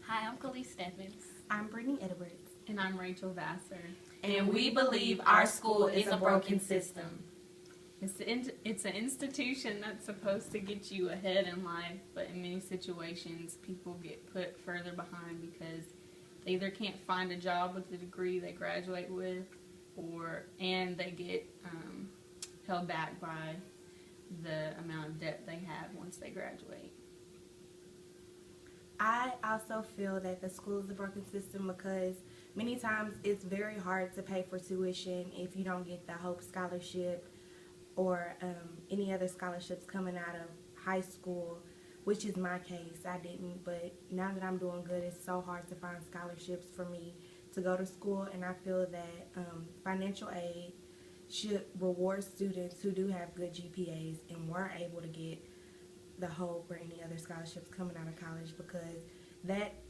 Hi, I'm Khalees Stephens. I'm Brittany Edwards. And I'm Rachel Vassar. And we believe our school is a broken system. It's an institution that's supposed to get you ahead in life, but in many situations, people get put further behind because they either can't find a job with the degree they graduate with, and they get held back by the amount of debt they have once they graduate. I also feel that the school is a broken system because many times it's very hard to pay for tuition if you don't get the Hope Scholarship or any other scholarships coming out of high school, which is my case. I didn't, but now that I'm doing good, it's so hard to find scholarships for me to go to school, and I feel that financial aid should reward students who do have good GPAs and weren't able to get the Hope or any other scholarships coming out of college, because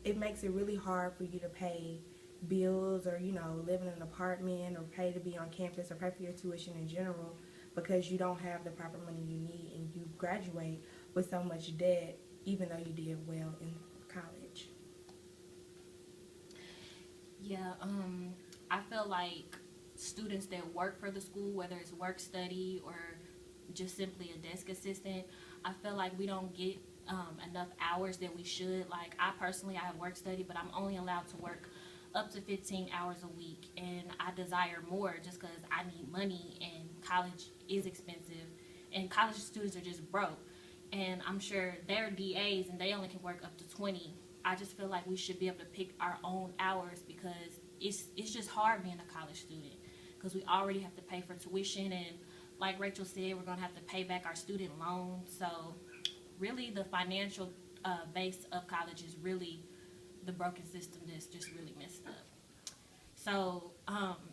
it makes it really hard for you to pay bills or live in an apartment or pay to be on campus or pay for your tuition in general, because you don't have the proper money you need and you graduate with so much debt even though you did well in college. Yeah, I feel like students that work for the school, whether it's work study or just simply a desk assistant, I feel like we don't get enough hours that we should. Like I have work study, but I'm only allowed to work up to 15 hours a week, and I desire more just because I need money and college is expensive and college students are just broke, and I'm sure they're DAs and they only can work up to 20. I just feel like we should be able to pick our own hours because it's just hard being a college student because we already have to pay for tuition, and like Rachel said, we're going to have to pay back our student loans. So really the financial base of college is really the broken system that's just really messed up. So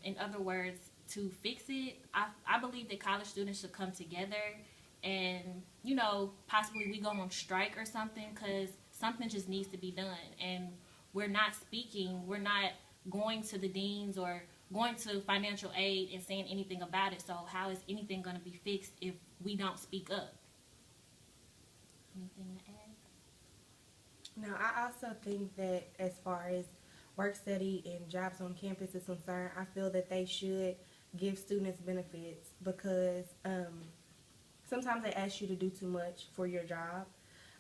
in other words, to fix it, I believe that college students should come together and, possibly we go on strike or something, because something just needs to be done. And we're not speaking, we're not going to the deans or going to financial aid and saying anything about it. So how is anything going to be fixed if we don't speak up? Anything to add? Now, I also think that as far as work study and jobs on campus is concerned, I feel that they should give students benefits because sometimes they ask you to do too much for your job.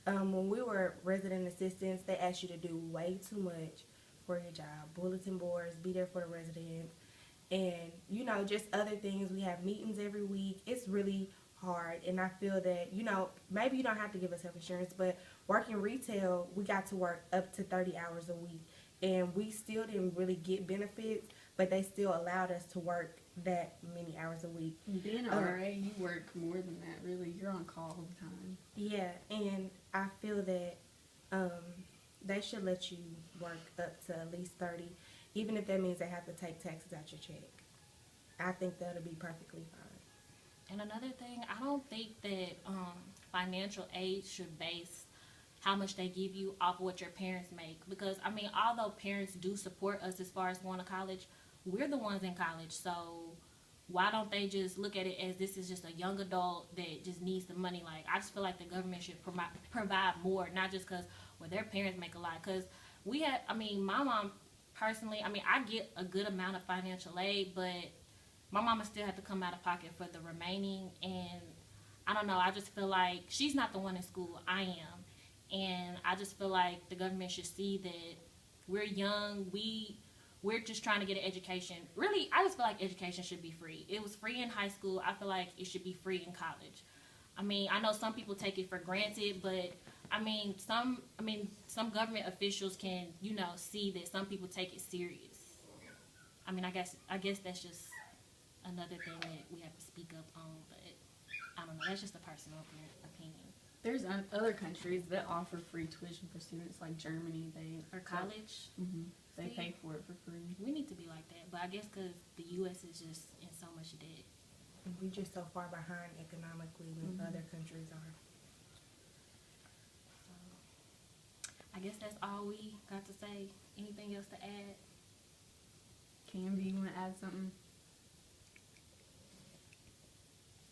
When we were resident assistants, they asked you to do way too much for your job. Bulletin boards, be there for the residents, and just other things. We have meetings every week. It's really hard, and I feel that maybe you don't have to give us health insurance, but working retail, we got to work up to 30 hours a week, and we still didn't really get benefits, but they still allowed us to work that many hours a week. Being an RA, you work more than that, really. You're on call all the time. Yeah, and I feel that they should let you work up to at least 30, even if that means they have to take taxes out your check. I think that'll be perfectly fine. And another thing, I don't think that financial aid should base how much they give you off of what your parents make. Because, although parents do support us as far as going to college, we're the ones in college. So why don't they just look at it as this is just a young adult that just needs the money? Like, I just feel like the government should provide more, not just because, their parents make a lot. Because my mom personally, I get a good amount of financial aid, but my mama still had to come out of pocket for the remaining, and I don't know, I just feel like she's not the one in school, I am, and I just feel like the government should see that we're young, we're just trying to get an education. Really, I just feel like education should be free. It was free in high school, I feel like it should be free in college. I know some people take it for granted, but some government officials can, see that some people take it serious. I guess that's just another thing that we have to speak up on, but I don't know, that's just a personal opinion. There's other countries that offer free tuition for students, like Germany. For college? They pay for it for free. We need to be like that, but I guess because the U.S. is just in so much debt. We're just so far behind economically than other countries are. So, I guess that's all we got to say. Anything else to add? Canby, you want to add something?